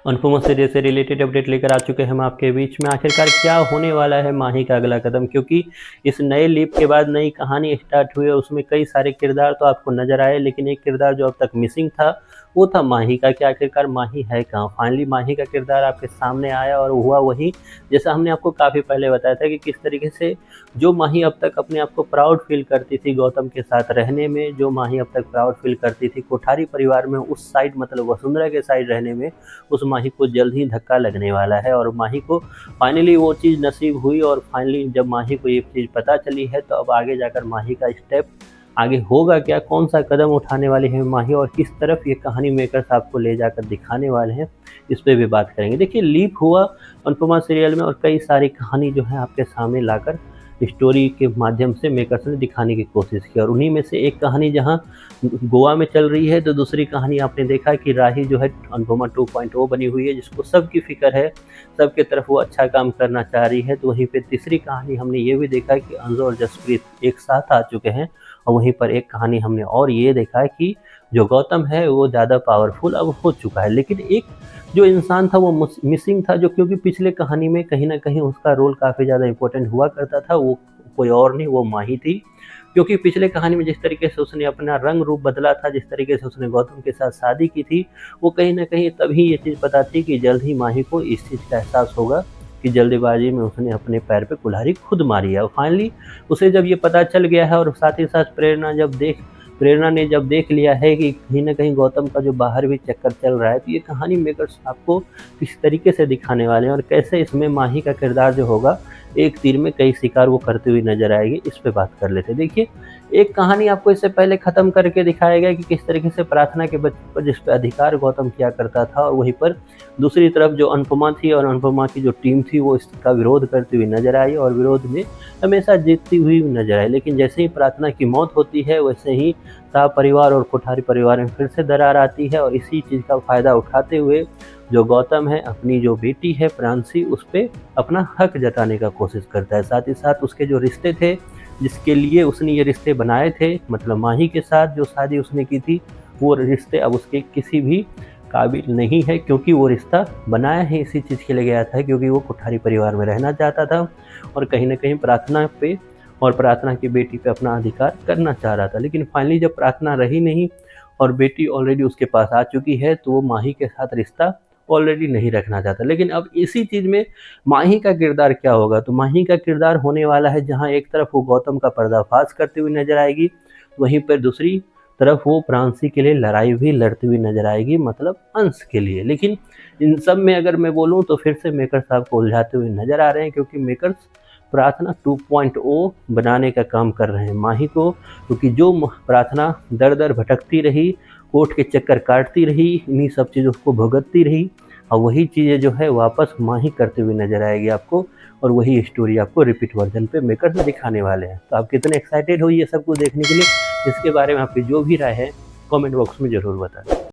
Anupama serial से related update लेकर आ चुके हैं हम आपके बीच में। आखिरकार क्या होने वाला है माही का अगला कदम, क्योंकि इस नए लीप के बाद नई कहानी स्टार्ट हुई है। उसमें कई सारे किरदार तो आपको नजर आए, लेकिन एक किरदार जो अब तक मिसिंग था वो था माही का। कि आखिरकार माही है कहाँ। फाइनली माही का किरदार आपके सामने आया और हुआ वही जैसा हमने आपको काफ़ी पहले बताया था कि किस तरीके से जो माही अब तक अपने आप को प्राउड फील करती थी गौतम के साथ रहने में, जो माही अब तक प्राउड फील करती थी कोठारी परिवार में उस साइड मतलब वसुंधरा के साइड रहने में, उस माही को जल्द ही धक्का लगने वाला है। और माही को फाइनली वो चीज़ नसीब हुई। और फाइनली जब माही को ये चीज़ पता चली है तो अब आगे जाकर माही का स्टेप आगे होगा क्या, कौन सा कदम उठाने वाली है माही और किस तरफ ये कहानी मेकर्स आपको ले जाकर दिखाने वाले हैं, इस पर भी बात करेंगे। देखिए, लीप हुआ अनुपमा सीरियल में और कई सारी कहानी जो है आपके सामने लाकर स्टोरी के माध्यम से मेकर्स ने दिखाने की कोशिश की। और उन्हीं में से एक कहानी जहां गोवा में चल रही है, तो दूसरी कहानी आपने देखा कि राही जो है अनुपमा 2.0 बनी हुई है, जिसको सबकी फिक्र है, सबके तरफ वो अच्छा काम करना चाह रही है। तो वहीं पे तीसरी कहानी हमने ये भी देखा कि अंजू और जसप्रीत एक साथ आ चुके हैं। और वहीं पर एक कहानी हमने और ये देखा है कि जो गौतम है वो ज़्यादा पावरफुल अब हो चुका है। लेकिन एक जो इंसान था वो मिसिंग था, जो क्योंकि पिछले कहानी में कहीं ना कहीं उसका रोल काफ़ी ज़्यादा इंपॉर्टेंट हुआ करता था, वो कोई और नहीं, वो माही थी। क्योंकि पिछले कहानी में जिस तरीके से उसने अपना रंग रूप बदला था, जिस तरीके से उसने गौतम के साथ शादी की थी, वो कहीं ना कहीं तभी ये चीज़ पता थी कि जल्द ही माही को इस चीज़ का एहसास होगा कि जल्दीबाजी में उसने अपने पैर पे कुल्हाड़ी खुद मारी है। और फाइनली उसे जब ये पता चल गया है और साथ ही साथ प्रेरणा ने जब देख लिया है कि कहीं न कहीं गौतम का जो बाहर भी चक्कर चल रहा है, तो ये कहानी मेकर्स आपको किस तरीके से दिखाने वाले हैं और कैसे इसमें माही का किरदार जो होगा एक तीर में कई शिकार वो करती हुई नजर आएगी, इस पे बात कर लेते हैं। देखिए, एक कहानी आपको इससे पहले ख़त्म करके दिखाया गया कि किस तरीके से प्रार्थना के बच्चे पर जिस पे अधिकार गौतम किया करता था, और वहीं पर दूसरी तरफ जो अनुपमा थी और अनुपमा की जो टीम थी वो इसका विरोध करती हुई नजर आई और विरोध में हमेशा जीतती हुई नजर आई। लेकिन जैसे ही प्रार्थना की मौत होती है, वैसे ही शाह परिवार और कोठारी परिवार में फिर से दरार आती है। और इसी चीज़ का फ़ायदा उठाते हुए जो गौतम है अपनी जो बेटी है प्रांशी, उस पर अपना हक जताने का कोशिश करता है। साथ ही साथ उसके जो रिश्ते थे, जिसके लिए उसने ये रिश्ते बनाए थे, मतलब माही के साथ जो शादी उसने की थी, वो रिश्ते अब उसके किसी भी काबिल नहीं है, क्योंकि वो रिश्ता बनाया है इसी चीज़ के लिए गया था, क्योंकि वो कोठारी परिवार में रहना चाहता था और कहीं ना कहीं प्रार्थना पे और प्रार्थना की बेटी पे अपना अधिकार करना चाह रहा था। लेकिन फाइनली जब प्रार्थना रही नहीं और बेटी ऑलरेडी उसके पास आ चुकी है, तो वो माही के साथ रिश्ता ऑलरेडी नहीं रखना चाहता। लेकिन अब इसी चीज़ में माही का किरदार क्या होगा, तो माही का किरदार होने वाला है जहाँ एक तरफ वो गौतम का पर्दाफाश करती हुई नजर आएगी, वहीं पर दूसरी तरफ वो प्रांशी के लिए लड़ाई भी लड़ती हुई नजर आएगी, मतलब अंश के लिए। लेकिन इन सब में अगर मैं बोलूँ तो फिर से मेकर्स साहब को उलझाते हुए नजर आ रहे हैं, क्योंकि मेकर्स प्रार्थना 2.0 बनाने का काम कर रहे हैं माही को। क्योंकि जो प्रार्थना दर दर भटकती रही, कोर्ट के चक्कर काटती रही, इन्हीं सब चीज़ों को भुगतती रही, और वही चीज़ें जो है वापस माही करते हुए नजर आएगी आपको। और वही स्टोरी आपको रिपीट वर्जन पे मेकर्स दिखाने वाले हैं। तो आप कितने एक्साइटेड हो ये सब कुछ देखने के लिए? इसके बारे में आपकी जो भी राय है कमेंट बॉक्स में ज़रूर बताएं।